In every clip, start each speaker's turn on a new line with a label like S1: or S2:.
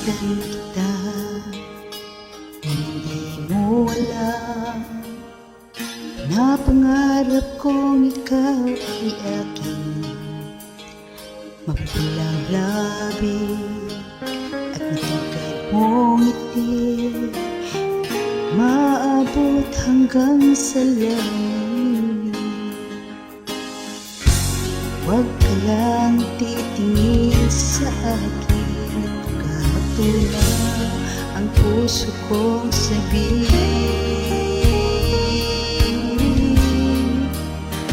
S1: Masdan kita, hindi mo alam na pangarap kong ikaw ay aking mapulang labi at matigad mong ngiti, maabot hanggang sa langit. Huwag ka lang titingin sa akin, pagkatulad ang puso kong sabihin.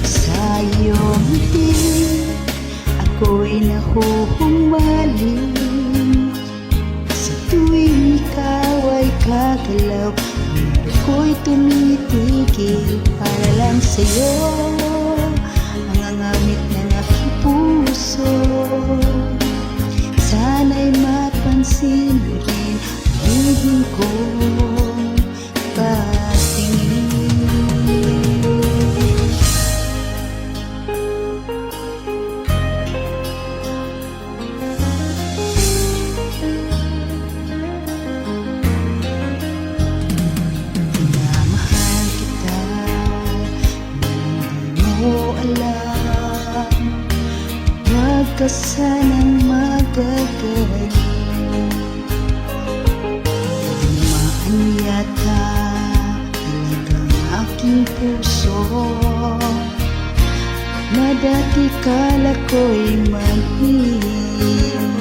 S1: Sa iyong ngiti, ako'y nahuhumaling. Sa tuwing ikaw ay gagalaw, mundo ko'y tumitigil para lang sa'yo. Nangangamit ng aking puso, sana'y mapansin mo rin ang hihing kong patingin. Minamahal kita, hindi mo alam. Huwag ka sanang magagaling. Dumaan yata talagang aking puso, na dati kala ko'y mahirap.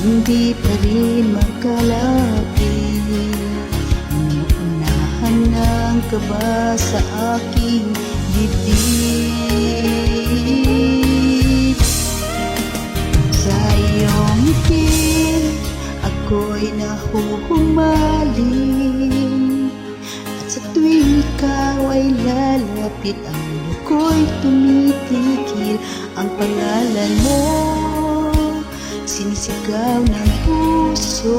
S1: Hindi pa rin makalapit, inuunahan ng kaba sa aking dibdib. Sa iyong ngiti, ako'y nahuhumaling. At sa tuwing ikaw ay lalapit, ang mundo ko'y tumitigil. Ang pangalan mo, sinisigaw ng puso.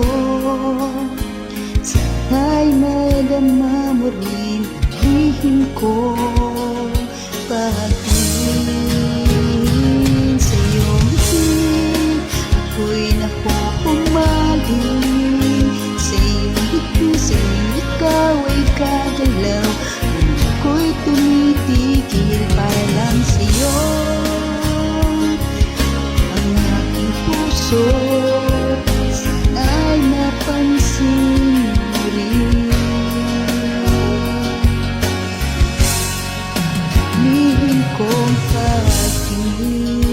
S1: Sana'y madama mo rin ang lihim kong pag-ibig. Sa iyong ngiti, ako'y nahuhumaling. Sa iyong ngiti, sa iyong ikaw ay gagalaw, mundo ko'y tumitigil para lang sa'yo. Ang aking puso, sana'y napansin mo rin. Lihim kong pag-ibig.